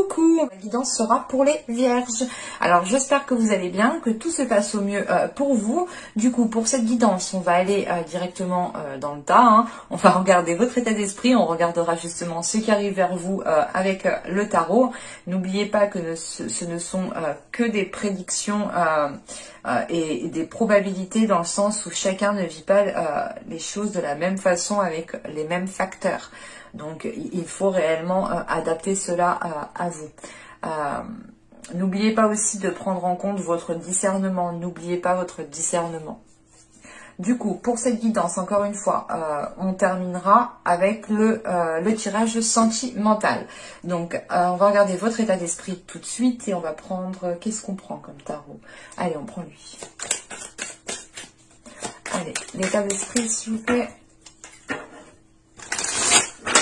Coucou, la guidance sera pour les vierges. Alors j'espère que vous allez bien, que tout se passe au mieux pour vous. Du coup pour cette guidance on va aller directement dans le tas, hein. On va regarder votre état d'esprit, on regardera justement ce qui arrive vers vous avec le tarot. N'oubliez pas que ce ne sont que des prédictions et des probabilités, dans le sens où chacun ne vit pas les choses de la même façon avec les mêmes facteurs. Donc, il faut réellement adapter cela à vous. N'oubliez pas aussi de prendre en compte votre discernement. N'oubliez pas votre discernement. Du coup, pour cette guidance, encore une fois, on terminera avec le tirage sentimental. Donc, on va regarder votre état d'esprit tout de suite et on va prendre... Qu'est-ce qu'on prend comme tarot? Allez, on prend lui. Allez, l'état d'esprit, s'il vous plaît.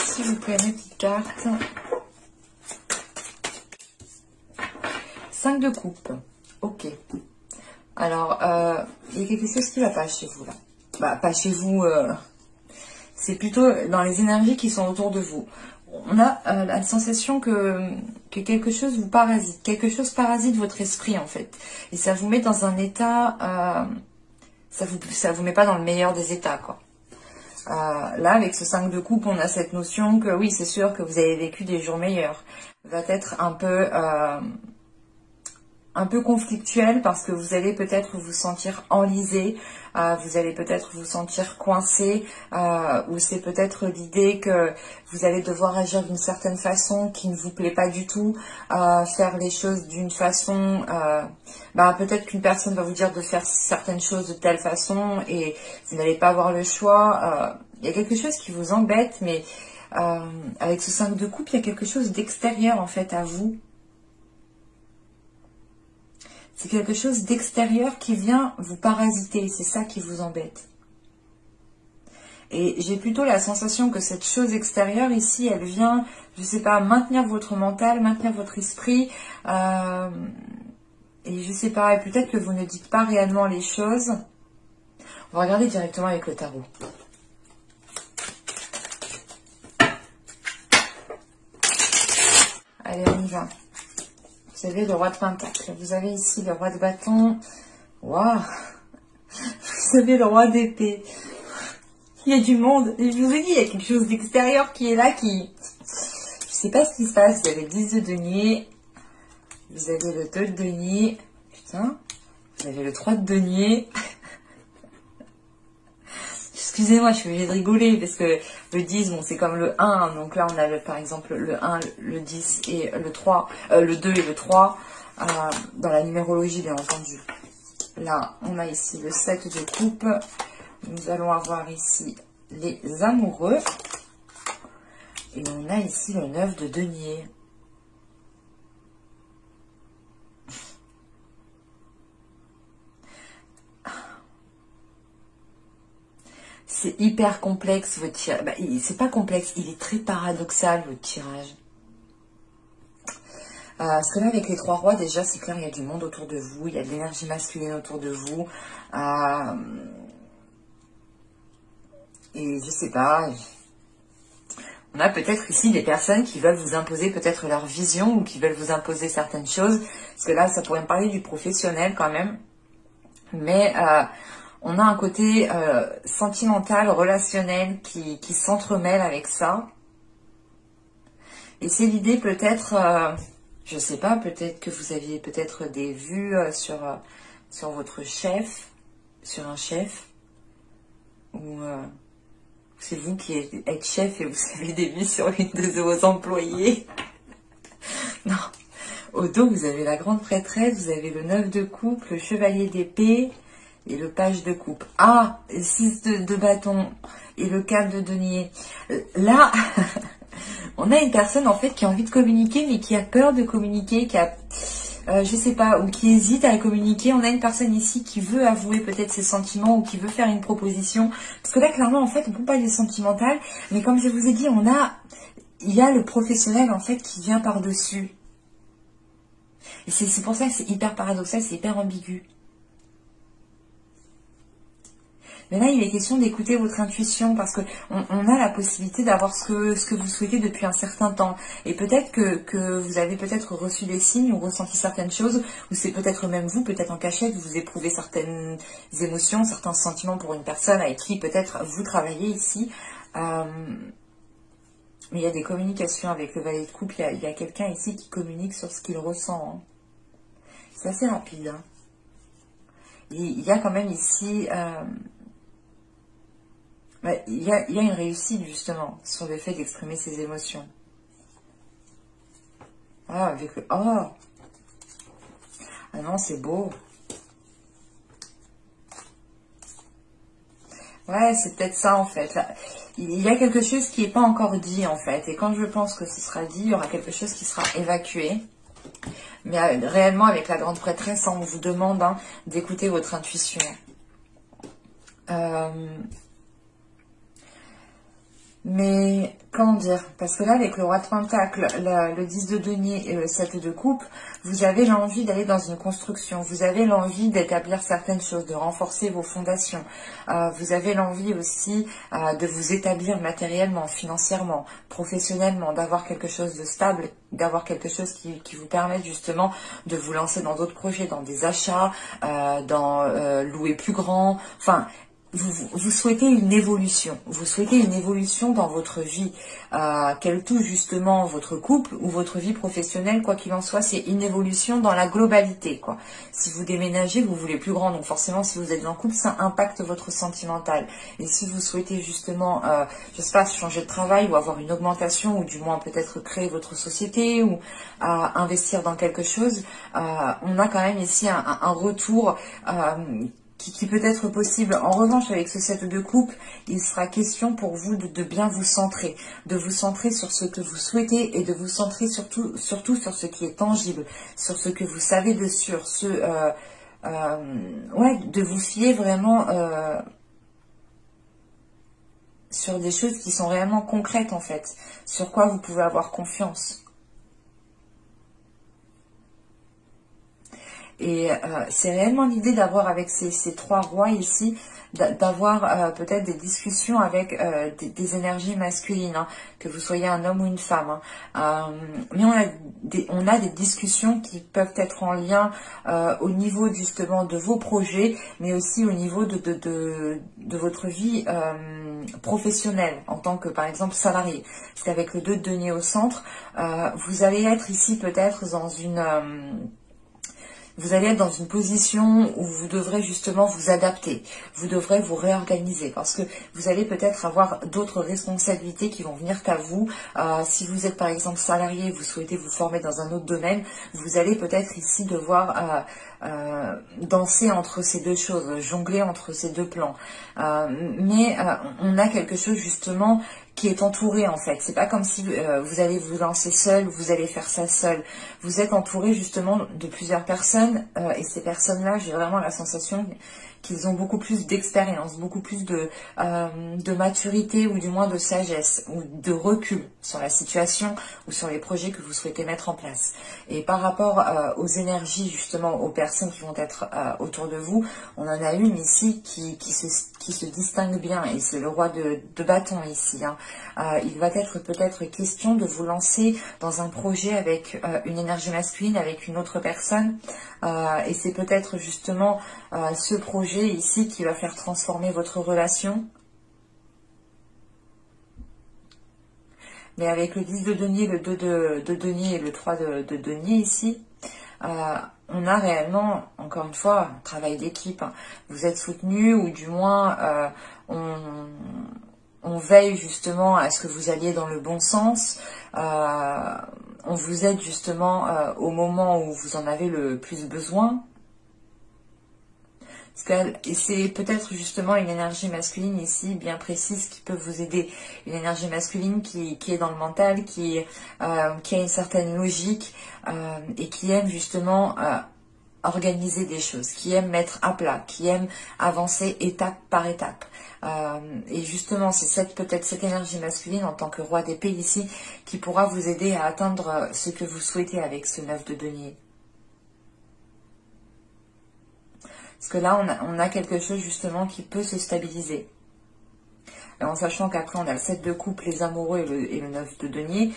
S'il vous plaît, mes petites cartes. 5 de coupe. Ok. Alors, il y a quelque chose qui ne va pas chez vous, là. Bah, pas chez vous. C'est plutôt dans les énergies qui sont autour de vous. On a la sensation que quelque chose vous parasite. Quelque chose parasite votre esprit, en fait. Et ça vous met dans un état... ça vous met pas dans le meilleur des états, quoi. Là, avec ce 5 de coupe, on a cette notion que oui, c'est sûr que vous avez vécu des jours meilleurs. Va être un peu conflictuel parce que vous allez peut-être vous sentir enlisé, vous allez peut-être vous sentir coincé, ou c'est peut-être l'idée que vous allez devoir agir d'une certaine façon qui ne vous plaît pas du tout, faire les choses d'une façon... peut-être qu'une personne va vous dire de faire certaines choses de telle façon et vous n'allez pas avoir le choix. Il y a quelque chose qui vous embête, mais avec ce 5 de coupe, il y a quelque chose d'extérieur en fait à vous. C'est quelque chose d'extérieur qui vient vous parasiter, c'est ça qui vous embête. Et j'ai plutôt la sensation que cette chose extérieure ici, elle vient, je sais pas, maintenir votre mental, maintenir votre esprit, et je sais pas, et peut-être que vous ne dites pas réellement les choses. On va regarder directement avec le tarot. Allez, on y va. Vous avez le roi de pentacle. Vous avez ici le roi de bâton. Waouh! Vous avez le roi d'épée. Il y a du monde. Et je vous ai dit, il y a quelque chose d'extérieur qui est là, qui... Je sais pas ce qui se passe. Vous avez le 10 de denier. Vous avez le 2 de denier. Putain. Vous avez le 3 de denier. Excusez-moi, je suis obligée de rigoler parce que le 10, bon, c'est comme le 1. Donc là, on a par exemple le 1, le 10 et le 3, le 2 et le 3 dans la numérologie, bien entendu. Là, on a ici le 7 de coupe. Nous allons avoir ici les amoureux. Et on a ici le 9 de denier. C'est hyper complexe votre tirage. C'est pas complexe, il est très paradoxal votre tirage. Parce que là, avec les 3 rois, déjà, c'est clair, il y a du monde autour de vous, il y a de l'énergie masculine autour de vous. Et je sais pas, on a peut-être ici des personnes qui veulent vous imposer peut-être leur vision ou qui veulent vous imposer certaines choses. Parce que là, ça pourrait me parler du professionnel quand même. Mais... on a un côté sentimental, relationnel qui s'entremêle avec ça. Et c'est l'idée peut-être, je sais pas, peut-être que vous aviez peut-être des vues sur votre chef, sur un chef. Ou c'est vous qui êtes chef et vous avez des vues sur une de vos employés. Non. Au dos, vous avez la grande prêtresse, vous avez le 9 de coupe, le chevalier d'épée... et le page de coupe. Ah, 6 de bâton et le 4 de denier. Là, on a une personne en fait qui a envie de communiquer, mais qui a peur de communiquer, qui a, je sais pas, ou qui hésite à communiquer. On a une personne ici qui veut avouer peut-être ses sentiments ou qui veut faire une proposition. Parce que là, clairement, en fait, on peut parler sentimental, mais comme je vous ai dit, il y a le professionnel en fait qui vient par-dessus. Et c'est pour ça que c'est hyper paradoxal, c'est hyper ambigu. Mais là, il est question d'écouter votre intuition parce que on a la possibilité d'avoir ce que vous souhaitez depuis un certain temps. Et peut-être que vous avez peut-être reçu des signes ou ressenti certaines choses, ou c'est peut-être même vous, peut-être en cachette, vous éprouvez certaines émotions, certains sentiments pour une personne avec qui peut-être vous travaillez ici. Mais il y a des communications avec le valet de coupe, il y a quelqu'un ici qui communique sur ce qu'il ressent. Hein. C'est assez rapide. Hein. Il y a quand même ici... il y a une réussite justement sur le fait d'exprimer ses émotions. Ah, avec le... Oh! Ah non, c'est beau. Ouais, c'est peut-être ça en fait. Là, il y a quelque chose qui n'est pas encore dit en fait. Et quand je pense que ce sera dit, il y aura quelque chose qui sera évacué. Mais réellement, avec la grande prêtresse, on vous demande hein, d'écouter votre intuition. Mais, comment dire, parce que là, avec le roi de Pentacle, le 10 de denier et le 7 de coupe, vous avez l'envie d'aller dans une construction, vous avez l'envie d'établir certaines choses, de renforcer vos fondations, vous avez l'envie aussi de vous établir matériellement, financièrement, professionnellement, d'avoir quelque chose de stable, d'avoir quelque chose qui vous permette justement de vous lancer dans d'autres projets, dans des achats, dans louer plus grand, enfin... Vous souhaitez une évolution. Vous souhaitez une évolution dans votre vie, qu'elle touche justement votre couple ou votre vie professionnelle, quoi qu'il en soit, c'est une évolution dans la globalité, quoi. Si vous déménagez, vous voulez plus grand, donc forcément, si vous êtes en couple, ça impacte votre sentimental. Et si vous souhaitez justement, je sais pas, changer de travail ou avoir une augmentation, ou du moins peut-être créer votre société ou investir dans quelque chose, on a quand même ici un retour qui peut être possible. En revanche, avec ce 7 de coupe, il sera question pour vous de bien vous centrer, de vous centrer sur ce que vous souhaitez et de vous centrer surtout sur ce qui est tangible, sur ce que vous savez de sûr, ouais, de vous fier vraiment sur des choses qui sont réellement concrètes en fait, sur quoi vous pouvez avoir confiance. Et c'est réellement l'idée d'avoir avec ces trois rois ici, d'avoir peut-être des discussions avec des énergies masculines, hein, que vous soyez un homme ou une femme. Hein. Mais on a des discussions qui peuvent être en lien au niveau justement de vos projets, mais aussi au niveau de votre vie professionnelle en tant que par exemple salarié. Parce qu'avec le 2 de denier au centre, vous allez être ici peut-être dans une... vous allez être dans une position où vous devrez justement vous adapter, vous devrez vous réorganiser parce que vous allez peut-être avoir d'autres responsabilités qui vont venir à vous. Si vous êtes par exemple salarié, vous souhaitez vous former dans un autre domaine, vous allez peut-être ici devoir danser entre ces deux choses, jongler entre ces deux plans. Mais on a quelque chose justement qui est entouré en fait. C'est pas comme si vous allez vous lancer seul, vous allez faire ça seul. Vous êtes entouré justement de plusieurs personnes et ces personnes-là, j'ai vraiment la sensation qu'ils ont beaucoup plus d'expérience, beaucoup plus de maturité ou du moins de sagesse ou de recul sur la situation ou sur les projets que vous souhaitez mettre en place. Et par rapport aux énergies justement, aux personnes qui vont être autour de vous, on en a une ici qui se distingue bien et c'est le roi de bâton ici. Hein. Il va être peut-être question de vous lancer dans un projet avec une énergie masculine, avec une autre personne et c'est peut-être justement ce projet ici qui va faire transformer votre relation. Mais avec le 10 de denier, le 2 de denier et le 3 de denier ici, on a réellement, encore une fois, un travail d'équipe. Hein. Vous êtes soutenu ou du moins on veille justement à ce que vous alliez dans le bon sens. On vous aide justement au moment où vous en avez le plus besoin. Et c'est peut-être justement une énergie masculine ici bien précise qui peut vous aider. Une énergie masculine qui est dans le mental, qui a une certaine logique et qui aime justement organiser des choses, qui aime mettre à plat, qui aime avancer étape par étape. Et justement, c'est peut-être cette énergie masculine en tant que roi d'épée ici qui pourra vous aider à atteindre ce que vous souhaitez avec ce 9 de denier. Parce que là, on a quelque chose justement qui peut se stabiliser. Et en sachant qu'après, on a le 7 de coupe, les amoureux et le 9 de denier.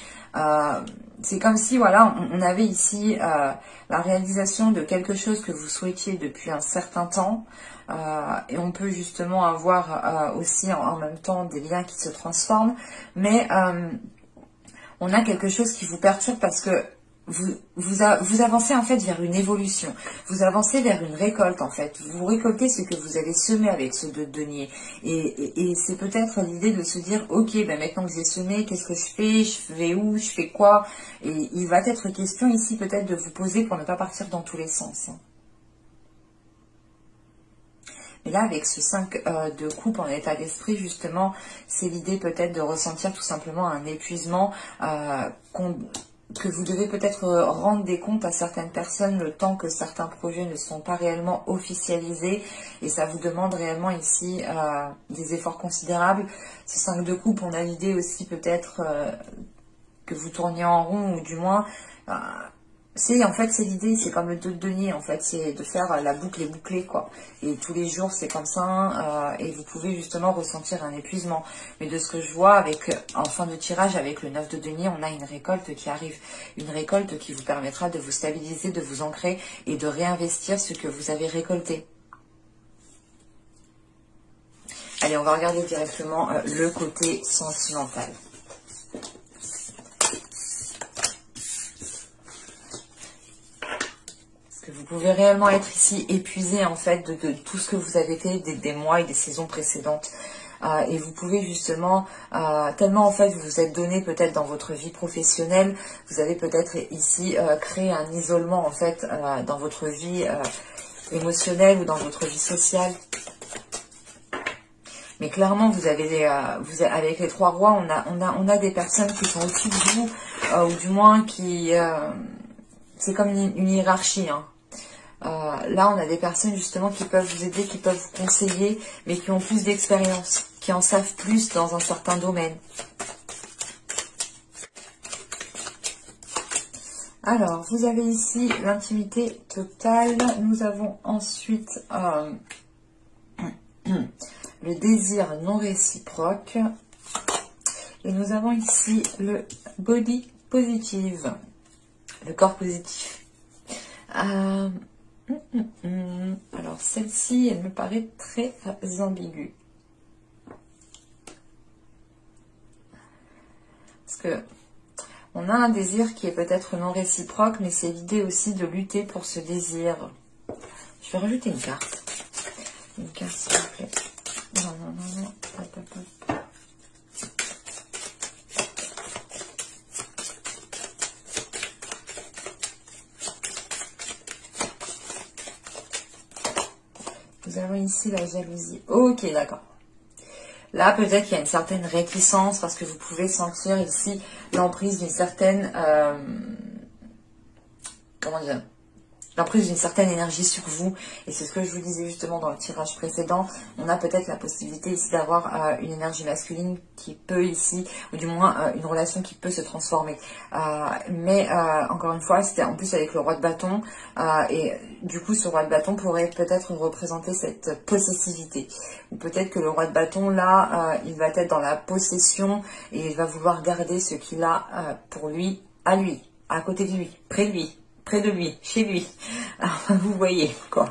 C'est comme si, voilà, on avait ici la réalisation de quelque chose que vous souhaitiez depuis un certain temps. Et on peut justement avoir aussi en même temps des liens qui se transforment. Mais on a quelque chose qui vous perturbe parce que vous avancez en fait vers une évolution, vous avancez vers une récolte en fait, vous récoltez ce que vous avez semé avec ce 2 de denier, et c'est peut-être l'idée de se dire, ok, ben maintenant que j'ai semé, qu'est-ce que je vais où, je fais quoi, et il va être question ici peut-être de vous poser pour ne pas partir dans tous les sens. Et là, avec ce 5 de coupe en état d'esprit, justement, c'est l'idée peut-être de ressentir tout simplement un épuisement que vous devez peut-être rendre des comptes à certaines personnes le temps que certains projets ne sont pas réellement officialisés. Et ça vous demande réellement ici des efforts considérables. Ce 5 de coupe, on a l'idée aussi peut-être que vous tourniez en rond, ou du moins... en fait, c'est l'idée, c'est comme le 2 de denier, en fait, c'est de faire la boucle et bouclée, quoi. Et tous les jours, c'est comme ça, et vous pouvez justement ressentir un épuisement. Mais de ce que je vois, en fin de tirage, avec le 9 de denier, on a une récolte qui arrive. Une récolte qui vous permettra de vous stabiliser, de vous ancrer et de réinvestir ce que vous avez récolté. Allez, on va regarder directement le côté sentimental. Vous pouvez réellement être ici épuisé en fait de tout ce que vous avez fait des mois et des saisons précédentes. Et vous pouvez justement, tellement en fait vous vous êtes donné peut-être dans votre vie professionnelle, vous avez peut-être ici créé un isolement en fait dans votre vie émotionnelle ou dans votre vie sociale. Mais clairement, vous avez avec les 3 rois, on a des personnes qui sont au-dessus de vous, ou du moins qui... c'est comme une hiérarchie, hein. Là, on a des personnes justement qui peuvent vous aider, qui peuvent vous conseiller, mais qui ont plus d'expérience, qui en savent plus dans un certain domaine. Alors, vous avez ici l'intimité totale. Nous avons ensuite le désir non réciproque. Et nous avons ici le body positive, le corps positif. Alors celle-ci, elle me paraît très ambiguë. Parce que on a un désir qui est peut-être non réciproque, mais c'est l'idée aussi de lutter pour ce désir. Je vais rajouter une carte. Une carte, s'il vous plaît. Non. Hop. Nous avons ici la jalousie. Ok, d'accord. Là, peut-être qu'il y a une certaine réticence parce que vous pouvez sentir ici l'emprise d'une certaine... comment dire, l'emprise d'une certaine énergie sur vous. Et c'est ce que je vous disais justement dans le tirage précédent. On a peut-être la possibilité ici d'avoir une énergie masculine qui peut ici, ou du moins une relation qui peut se transformer. Mais encore une fois, c'était en plus avec le roi de bâton. Et du coup, ce roi de bâton pourrait peut-être représenter cette possessivité. Ou peut-être que le roi de bâton, là, il va être dans la possession et il va vouloir garder ce qu'il a pour lui, à côté de lui, près de lui, chez lui. Alors, vous voyez, quoi.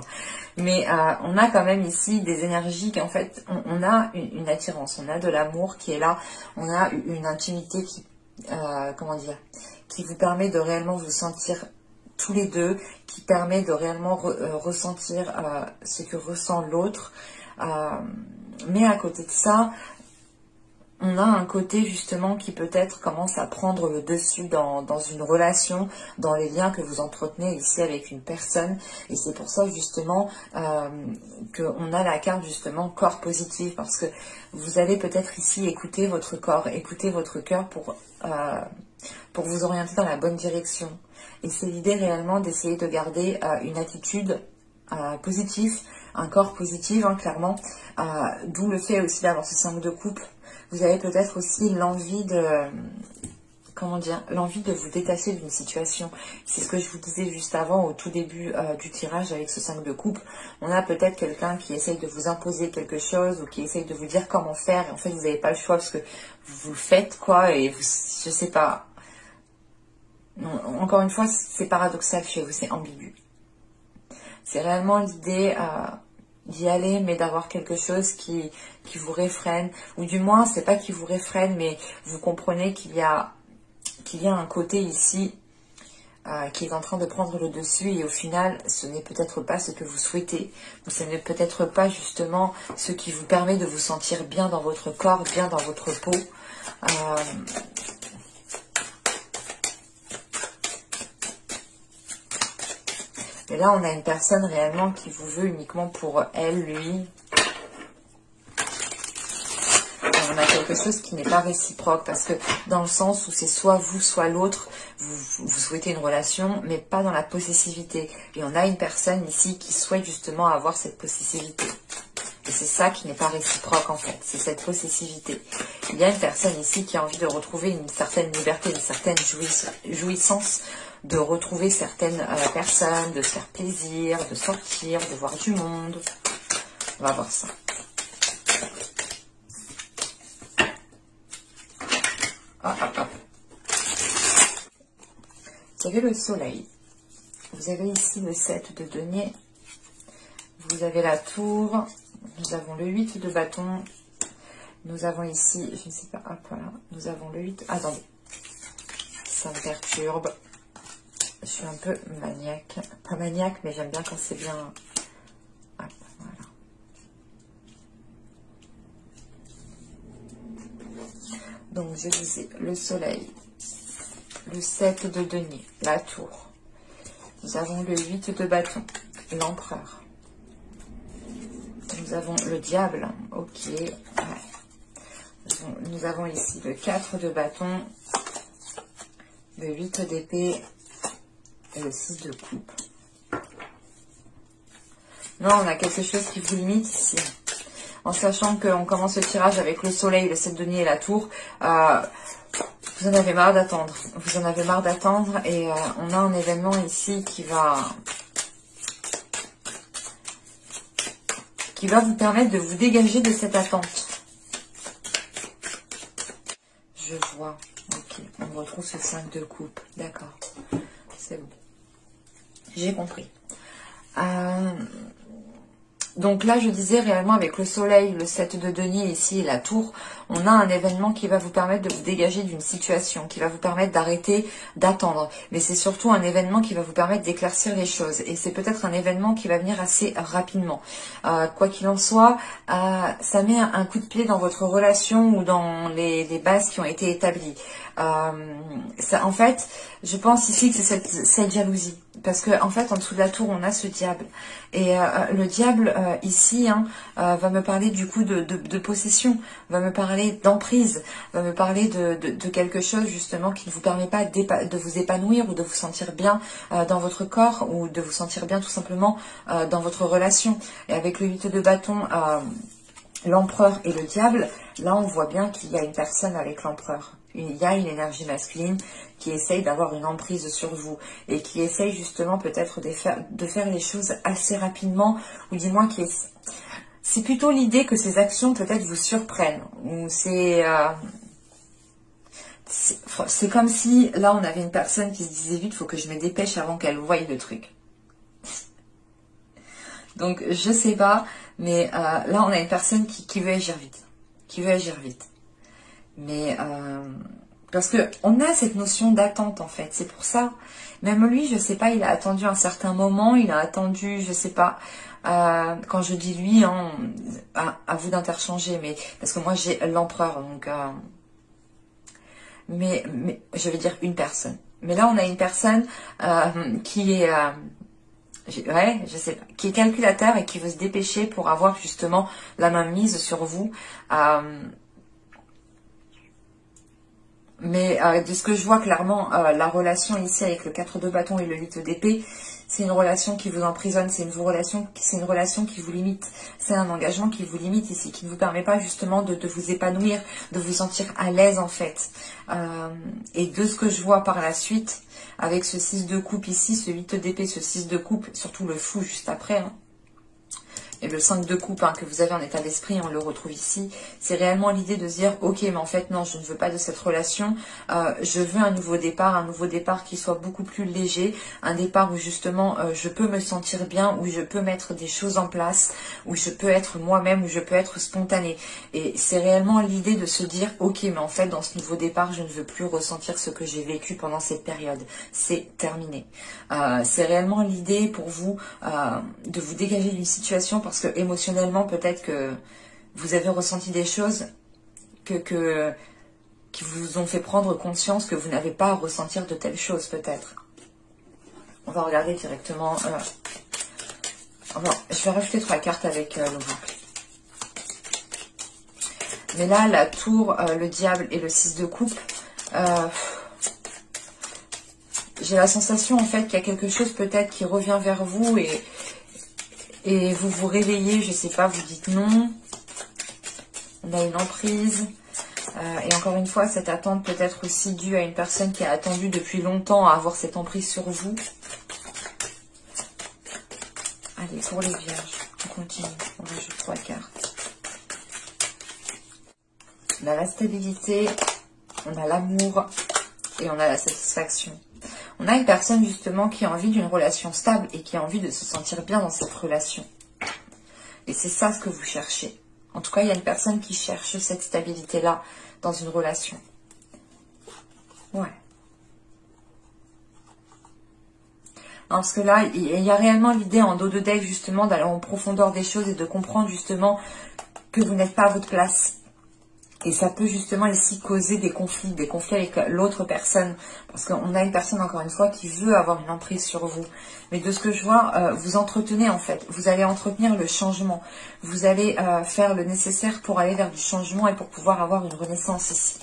Mais on a quand même ici des énergies qui, en fait, on a une attirance, on a de l'amour qui est là, on a une intimité qui, comment dire, qui vous permet de réellement vous sentir tous les deux, qui permet de réellement ressentir ce que ressent l'autre. Mais à côté de ça, on a un côté justement qui peut-être commence à prendre le dessus dans une relation, dans les liens que vous entretenez ici avec une personne. Et c'est pour ça justement qu'on a la carte justement corps positif, parce que vous allez peut-être ici écouter votre corps, écouter votre cœur pour vous orienter dans la bonne direction. Et c'est l'idée réellement d'essayer de garder une attitude positive, un corps positif, hein, clairement. D'où le fait aussi d'avoir ce 5 de coupe. Vous avez peut-être aussi l'envie comment dire, l'envie de vous détacher d'une situation. C'est ce que je vous disais juste avant, au tout début du tirage avec ce 5 de coupe. On a peut-être quelqu'un qui essaye de vous imposer quelque chose ou qui essaye de vous dire comment faire. Et en fait, vous n'avez pas le choix parce que vous le faites, quoi. Et vous, je sais pas. Non, encore une fois, c'est paradoxal chez vous, c'est ambigu. C'est réellement l'idée d'y aller, mais d'avoir quelque chose qui vous réfrène. Ou du moins, c'est pas qui vous réfrène, mais vous comprenez qu'il y a un côté ici qui est en train de prendre le dessus et au final, ce n'est peut-être pas ce que vous souhaitez. Ou ce n'est peut-être pas justement ce qui vous permet de vous sentir bien dans votre corps, bien dans votre peau. Et là, on a une personne réellement qui vous veut uniquement pour elle, lui. On a quelque chose qui n'est pas réciproque parce que dans le sens où c'est soit vous, soit l'autre, vous souhaitez une relation, mais pas dans la possessivité. Et on a une personne ici qui souhaite justement avoir cette possessivité. Et c'est ça qui n'est pas réciproque en fait, c'est cette possessivité. Il y a une personne ici qui a envie de retrouver une certaine liberté, une certaine jouissance, de retrouver certaines personnes, de se faire plaisir, de sortir, de voir du monde. On va voir ça. Vous avez le soleil. Vous avez ici le 7 de denier. Vous avez la tour. Nous avons le 8 de bâton. Nous avons ici, je ne sais pas, hop, voilà. Nous avons le 8. Attendez. Ça me perturbe. Je suis un peu maniaque. Pas maniaque, mais j'aime bien quand c'est bien. Hop, voilà. Donc, je disais le soleil. Le 7 de denier, la tour. Nous avons le 8 de bâton, l'empereur. Nous avons le diable, ok. Ouais. Nous avons ici le 4 de bâton, le 8 d'épée et le 6 de coupe. Non, on a quelque chose qui vous limite ici. En sachant qu'on commence le tirage avec le soleil, le 7 de denier et la tour. Vous en avez marre d'attendre. Vous en avez marre d'attendre et on a un événement ici qui va vous permettre de vous dégager de cette attente. Je vois. Ok, on retrouve ce 5 de coupe. D'accord. C'est bon. J'ai compris. Donc là, je disais réellement avec le soleil, le 7 de denier ici et la tour, on a un événement qui va vous permettre de vous dégager d'une situation, qui va vous permettre d'arrêter d'attendre. Mais c'est surtout un événement qui va vous permettre d'éclaircir les choses. Et c'est peut-être un événement qui va venir assez rapidement. Quoi qu'il en soit, ça met un coup de pied dans votre relation ou dans les bases qui ont été établies. En fait, je pense ici que c'est cette jalousie. Parce que en fait, en dessous de la tour, on a ce diable. Et le diable, ici, va me parler du coup de possession, va me parler d'emprise, va me parler de quelque chose justement qui ne vous permet pas de vous épanouir ou de vous sentir bien dans votre corps ou de vous sentir bien tout simplement dans votre relation. Et avec le 8 de bâton, l'empereur et le diable, là on voit bien qu'il y a une personne avec l'empereur. Il y a une énergie masculine qui essaye d'avoir une emprise sur vous et qui essaye justement peut-être de faire les choses assez rapidement ou du moins c'est plutôt l'idée que ces actions peut-être vous surprennent ou c'est comme si là on avait une personne qui se disait vite, il faut que je me dépêche avant qu'elle voie le truc. Donc je sais pas, mais là on a une personne qui veut agir vite, mais parce que on a cette notion d'attente en fait, c'est pour ça. Même lui, je sais pas, il a attendu un certain moment, il a attendu, je sais pas. Quand je dis lui, hein, à vous d'interchanger, mais parce que moi j'ai l'empereur, donc mais je vais dire une personne. Mais là on a une personne qui est ouais, je sais pas, qui est calculateur et qui veut se dépêcher pour avoir justement la main mise sur vous. Mais de ce que je vois clairement, la relation ici avec le 4 de bâton et le 8 d'épée, c'est une relation qui vous emprisonne, c'est une relation qui vous limite, c'est un engagement qui vous limite ici, qui ne vous permet pas justement de vous épanouir, de vous sentir à l'aise en fait. Et de ce que je vois par la suite, avec ce 6 de coupe ici, ce 8 d'épée, ce 6 de coupe, surtout le fou juste après, hein, et le 5 de coupe hein, que vous avez en état d'esprit, on le retrouve ici, c'est réellement l'idée de se dire, ok, mais en fait, non, je ne veux pas de cette relation, je veux un nouveau départ qui soit beaucoup plus léger, un départ où justement, je peux me sentir bien, où je peux mettre des choses en place, où je peux être moi-même, où je peux être spontanée. Et c'est réellement l'idée de se dire, ok, mais en fait, dans ce nouveau départ, je ne veux plus ressentir ce que j'ai vécu pendant cette période. C'est terminé. C'est réellement l'idée pour vous de vous dégager d'une situation parce que émotionnellement, peut-être que vous avez ressenti des choses qui vous ont fait prendre conscience que vous n'avez pas à ressentir de telles choses, peut-être. On va regarder directement. Je vais rajouter 3 cartes avec le boucle. Mais là, la tour, le diable et le 6 de coupe, j'ai la sensation en fait qu'il y a quelque chose peut-être qui revient vers vous et vous vous réveillez, je sais pas, vous dites non. On a une emprise. Et encore une fois, cette attente peut être aussi due à une personne qui a attendu depuis longtemps à avoir cette emprise sur vous. Allez, pour les vierges, on continue. On rajoute 3 cartes. On a la stabilité, on a l'amour et on a la satisfaction. On a une personne justement qui a envie d'une relation stable et qui a envie de se sentir bien dans cette relation. Et c'est ça ce que vous cherchez. En tout cas, il y a une personne qui cherche cette stabilité-là dans une relation. Ouais. Parce que là, il y a réellement l'idée en dos de deck justement d'aller en profondeur des choses et de comprendre justement que vous n'êtes pas à votre place. Et ça peut justement ici causer des conflits avec l'autre personne. Parce qu'on a une personne, encore une fois, qui veut avoir une emprise sur vous. Mais de ce que je vois, vous entretenez en fait. Vous allez entretenir le changement. Vous allez faire le nécessaire pour aller vers du changement et pour pouvoir avoir une renaissance ici.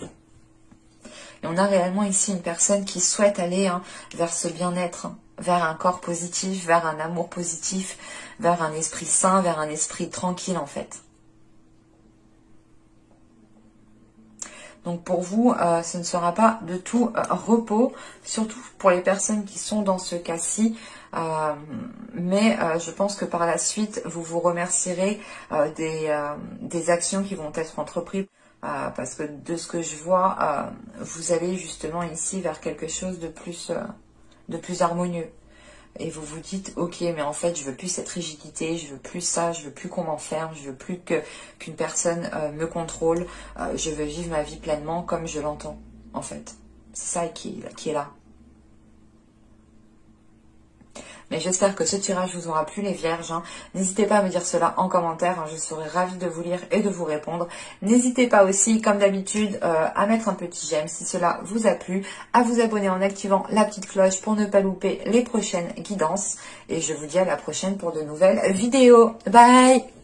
Et on a réellement ici une personne qui souhaite aller vers ce bien-être, vers un corps positif, vers un amour positif, vers un esprit sain, vers un esprit tranquille en fait. Donc pour vous, ce ne sera pas de tout repos, surtout pour les personnes qui sont dans ce cas-ci. Mais je pense que par la suite, vous vous remercierez des actions qui vont être entreprises. Parce que de ce que je vois, vous allez justement ici vers quelque chose de plus harmonieux. Et vous vous dites, ok, mais en fait, je veux plus cette rigidité, je veux plus ça, je veux plus qu'on m'enferme, je veux plus qu'une personne me contrôle. Je veux vivre ma vie pleinement comme je l'entends, en fait. C'est ça qui est là. Mais j'espère que ce tirage vous aura plu les vierges. N'hésitez pas à me dire cela en commentaire. Je serai ravie de vous lire et de vous répondre. N'hésitez pas aussi, comme d'habitude, à mettre un petit j'aime si cela vous a plu. À vous abonner en activant la petite cloche pour ne pas louper les prochaines guidances. Et je vous dis à la prochaine pour de nouvelles vidéos. Bye!